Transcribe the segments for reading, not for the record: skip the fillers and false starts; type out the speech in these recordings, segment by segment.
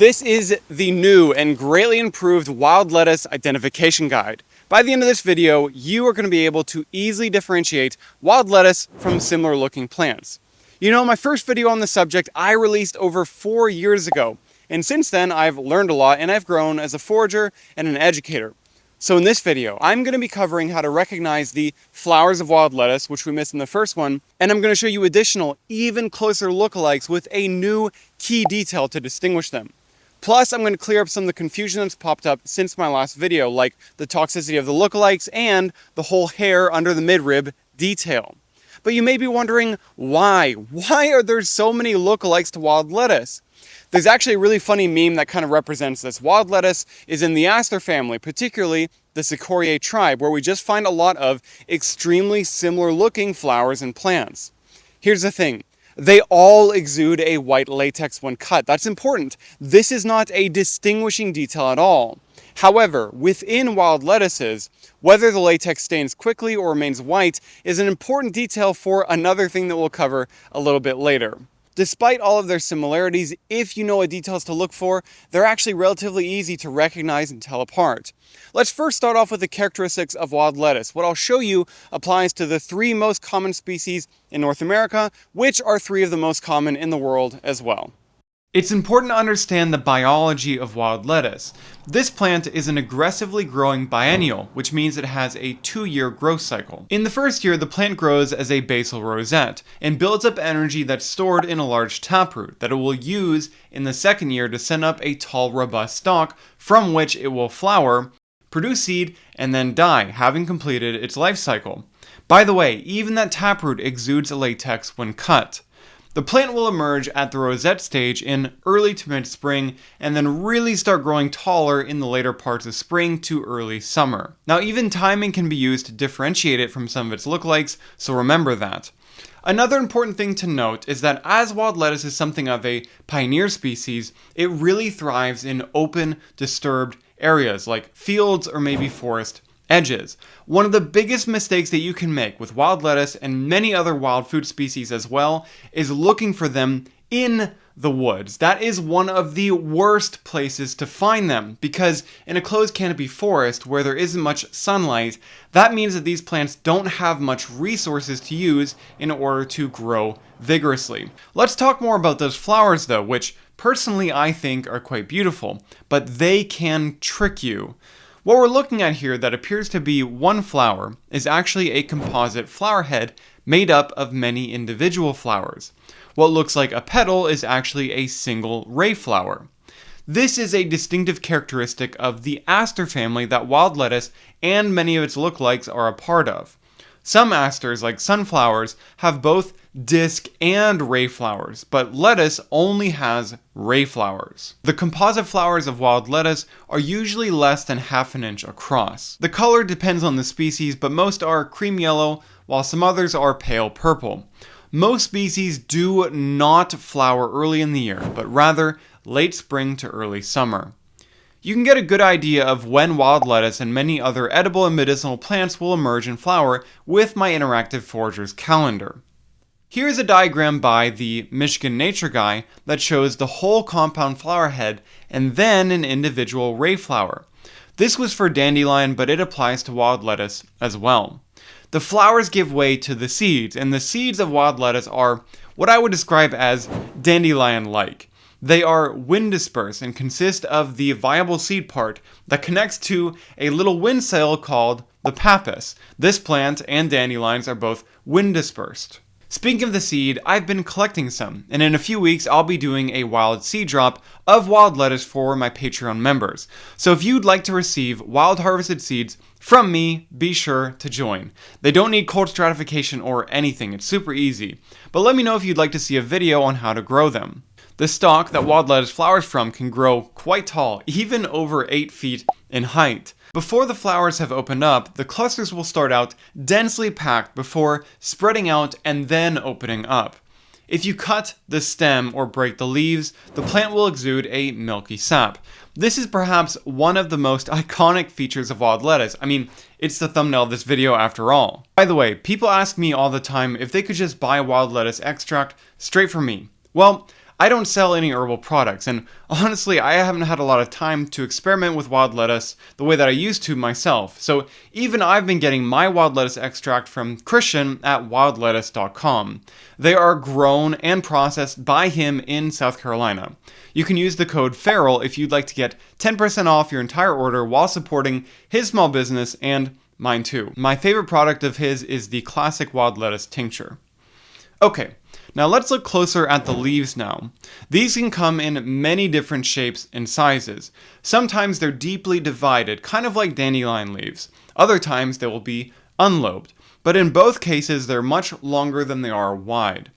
This is the new and greatly improved wild lettuce identification guide. By the end of this video, you are going to be able to easily differentiate wild lettuce from similar looking plants. You know, my first video on the subject I released over 4 years ago, and since then I've learned a lot and I've grown as a forager and an educator. So in this video, I'm going to be covering how to recognize the flowers of wild lettuce, which we missed in the first one, and I'm going to show you additional, even closer lookalikes with a new key detail to distinguish them. Plus, I'm going to clear up some of the confusion that's popped up since my last video, like the toxicity of the lookalikes and the whole hair under the midrib detail. But you may be wondering, why? Why are there so many lookalikes to wild lettuce? There's actually a really funny meme that kind of represents this. Wild lettuce is in the aster family, particularly the Forager tribe, where we just find a lot of extremely similar looking flowers and plants. Here's the thing. They all exude a white latex when cut. That's important. This is not a distinguishing detail at all. However, within wild lettuces, whether the latex stains quickly or remains white is an important detail for another thing that we'll cover a little bit later. Despite all of their similarities, if you know what details to look for, they're actually relatively easy to recognize and tell apart. Let's first start off with the characteristics of wild lettuce. What I'll show you applies to the 3 most common species in North America, which are 3 of the most common in the world as well. It's important to understand the biology of wild lettuce. This plant is an aggressively growing biennial, which means it has a 2-year growth cycle. In the first year, the plant grows as a basal rosette and builds up energy that's stored in a large taproot that it will use in the second year to send up a tall, robust stalk from which it will flower, produce seed, and then die, having completed its life cycle. By the way, even that taproot exudes a latex when cut. The plant will emerge at the rosette stage in early to mid-spring and then really start growing taller in the later parts of spring to early summer. Now, even timing can be used to differentiate it from some of its lookalikes, so remember that. Another important thing to note is that as wild lettuce is something of a pioneer species, it really thrives in open, disturbed areas like fields or maybe forest edges. One of the biggest mistakes that you can make with wild lettuce and many other wild food species as well is looking for them in the woods. That is one of the worst places to find them because in a closed canopy forest where there isn't much sunlight, that means that these plants don't have much resources to use in order to grow vigorously. Let's talk more about those flowers though, which personally I think are quite beautiful, but they can trick you. What we're looking at here that appears to be one flower is actually a composite flower head made up of many individual flowers. What looks like a petal is actually a single ray flower. This is a distinctive characteristic of the aster family that wild lettuce and many of its lookalikes are a part of. Some asters, like sunflowers, have both disc and ray flowers, but lettuce only has ray flowers. The composite flowers of wild lettuce are usually less than ½ an inch across. The color depends on the species, but most are cream yellow, while some others are pale purple. Most species do not flower early in the year, but rather late spring to early summer. You can get a good idea of when wild lettuce and many other edible and medicinal plants will emerge and flower with my interactive forager's calendar. Here's a diagram by the Michigan Nature Guy that shows the whole compound flower head and then an individual ray flower. This was for dandelion, but it applies to wild lettuce as well. The flowers give way to the seeds, and the seeds of wild lettuce are what I would describe as dandelion-like. They are wind dispersed and consist of the viable seed part that connects to a little wind sail called the pappus. This plant and dandelions are both wind dispersed. Speaking of the seed, I've been collecting some, and in a few weeks I'll be doing a wild seed drop of wild lettuce for my Patreon members. So if you'd like to receive wild harvested seeds from me, be sure to join. They don't need cold stratification or anything, it's super easy. But let me know if you'd like to see a video on how to grow them. The stalk that wild lettuce flowers from can grow quite tall, even over 8 feet in height. Before the flowers have opened up, the clusters will start out densely packed before spreading out and then opening up. If you cut the stem or break the leaves, the plant will exude a milky sap. This is perhaps one of the most iconic features of wild lettuce. I mean, it's the thumbnail of this video after all. By the way, people ask me all the time if they could just buy wild lettuce extract straight from me. Well, I don't sell any herbal products, and honestly, I haven't had a lot of time to experiment with wild lettuce the way that I used to myself. So even I've been getting my wild lettuce extract from Christian at wildlettuce.com. They are grown and processed by him in South Carolina. You can use the code FERAL if you'd like to get 10% off your entire order while supporting his small business and mine too. My favorite product of his is the classic wild lettuce tincture. Okay, now let's look closer at the leaves now. These can come in many different shapes and sizes. Sometimes they're deeply divided, kind of like dandelion leaves. Other times they will be unlobed. But in both cases, they're much longer than they are wide.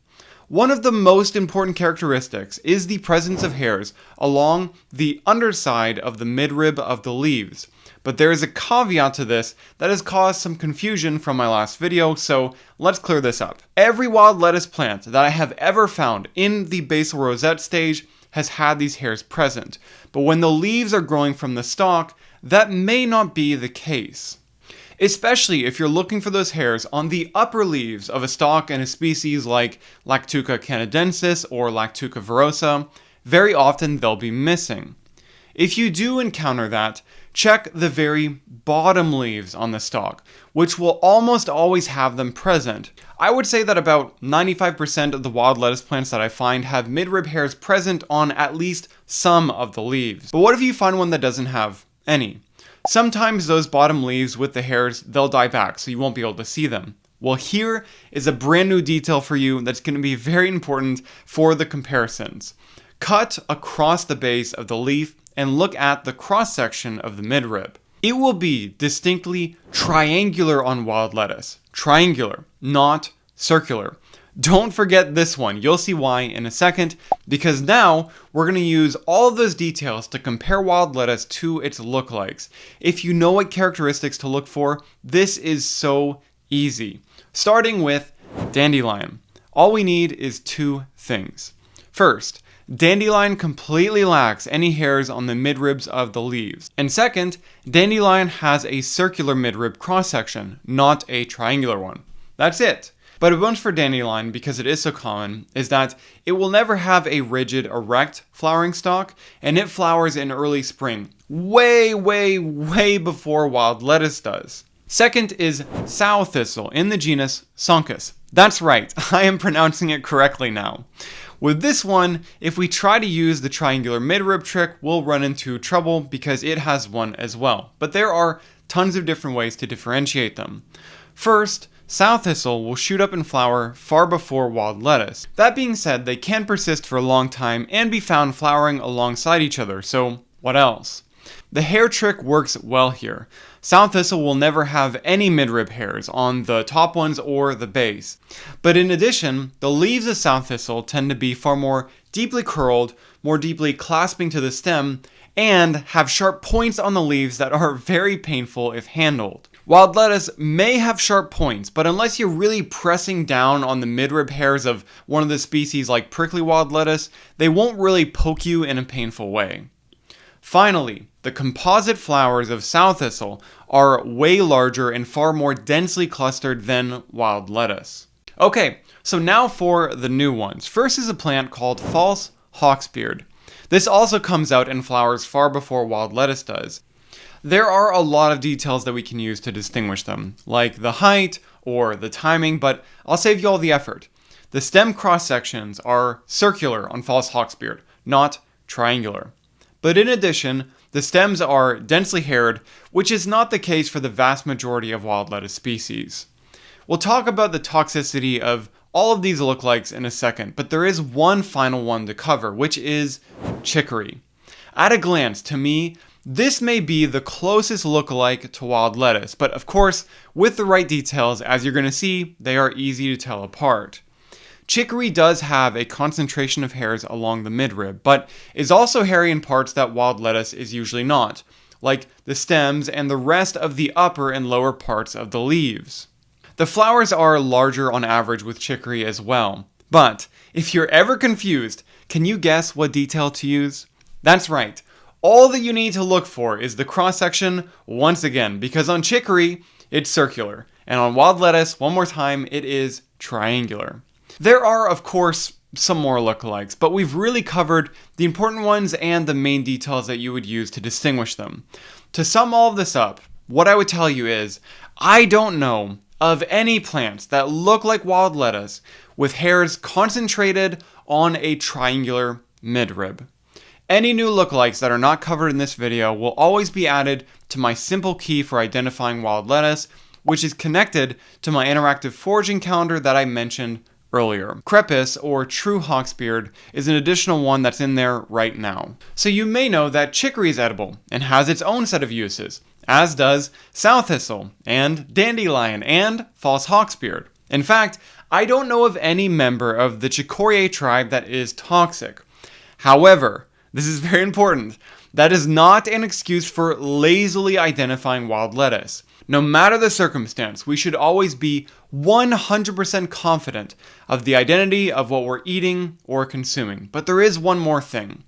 One of the most important characteristics is the presence of hairs along the underside of the midrib of the leaves. But there is a caveat to this that has caused some confusion from my last video, so let's clear this up. Every wild lettuce plant that I have ever found in the basal rosette stage has had these hairs present, but when the leaves are growing from the stalk, that may not be the case. Especially if you're looking for those hairs on the upper leaves of a stalk in a species like Lactuca canadensis or Lactuca virosa, very often they'll be missing. If you do encounter that, check the very bottom leaves on the stalk, which will almost always have them present. I would say that about 95% of the wild lettuce plants that I find have midrib hairs present on at least some of the leaves. But what if you find one that doesn't have any? Sometimes those bottom leaves with the hairs, they'll die back, so you won't be able to see them. Well, here is a brand new detail for you that's going to be very important for the comparisons. Cut across the base of the leaf and look at the cross-section of the midrib. It will be distinctly triangular on wild lettuce. Triangular, not circular. Don't forget this one. You'll see why in a second, because now we're going to use all of those details to compare wild lettuce to its lookalikes. If you know what characteristics to look for, this is so easy. Starting with dandelion. All we need is two things. First, dandelion completely lacks any hairs on the midribs of the leaves. And second, dandelion has a circular midrib cross-section, not a triangular one. That's it. But a bonus for dandelion, because it is so common, is that it will never have a rigid, erect flowering stalk, and it flowers in early spring, way before wild lettuce does. Second is sow thistle in the genus Sonchus. That's right, I am pronouncing it correctly now. With this one, if we try to use the triangular midrib trick, we'll run into trouble because it has one as well. But there are tons of different ways to differentiate them. First, sow thistle will shoot up and flower far before wild lettuce. That being said, they can persist for a long time and be found flowering alongside each other, so what else? The hair trick works well here. Sow thistle will never have any midrib hairs on the top ones or the base. But in addition, the leaves of sow thistle tend to be far more deeply curled, more deeply clasping to the stem, and have sharp points on the leaves that are very painful if handled. Wild lettuce may have sharp points, but unless you're really pressing down on the midrib hairs of one of the species like prickly wild lettuce, they won't really poke you in a painful way. Finally, the composite flowers of sow thistle are way larger and far more densely clustered than wild lettuce. Okay, so now for the new ones. First is a plant called false hawksbeard. This also comes out and flowers far before wild lettuce does. There are a lot of details that we can use to distinguish them, like the height or the timing, but I'll save you all the effort. The stem cross-sections are circular on false hawksbeard, not triangular. But in addition, the stems are densely haired, which is not the case for the vast majority of wild lettuce species. We'll talk about the toxicity of all of these lookalikes in a second, but there is one final one to cover, which is chicory. At a glance, to me, this may be the closest lookalike to wild lettuce, but of course, with the right details, as you're going to see, they are easy to tell apart. Chicory does have a concentration of hairs along the midrib, but is also hairy in parts that wild lettuce is usually not, like the stems and the rest of the upper and lower parts of the leaves. The flowers are larger on average with chicory as well, but if you're ever confused, can you guess what detail to use? That's right. All that you need to look for is the cross-section once again, because on chicory, it's circular, and on wild lettuce, one more time, it is triangular. There are, of course, some more lookalikes, but we've really covered the important ones and the main details that you would use to distinguish them. To sum all of this up, what I would tell you is, I don't know of any plants that look like wild lettuce with hairs concentrated on a triangular midrib. Any new lookalikes that are not covered in this video will always be added to my simple key for identifying wild lettuce, which is connected to my interactive foraging calendar that I mentioned earlier. Crepus, or true hawksbeard, is an additional one that's in there right now. So you may know that chicory is edible and has its own set of uses, as does sow thistle and dandelion and false hawksbeard. In fact, I don't know of any member of the Chicoria tribe that is toxic. However, this is very important, that is not an excuse for lazily identifying wild lettuce. No matter the circumstance, we should always be 100% confident of the identity of what we're eating or consuming. But there is one more thing.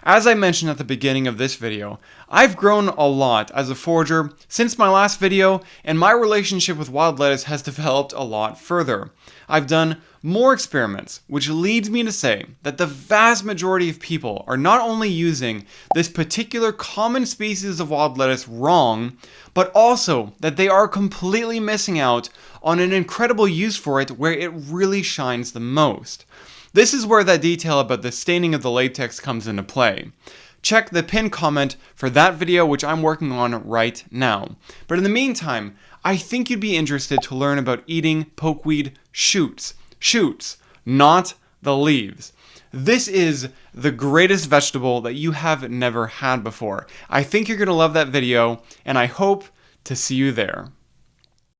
As I mentioned at the beginning of this video, I've grown a lot as a forager since my last video, and my relationship with wild lettuce has developed a lot further. I've done more experiments, which leads me to say that the vast majority of people are not only using this particular common species of wild lettuce wrong, but also that they are completely missing out on an incredible use for it where it really shines the most. This is where that detail about the staining of the latex comes into play. Check the pinned comment for that video, which I'm working on right now. But in the meantime, I think you'd be interested to learn about eating pokeweed shoots. Shoots, not the leaves. This is the greatest vegetable that you have never had before. I think you're going to love that video, and I hope to see you there.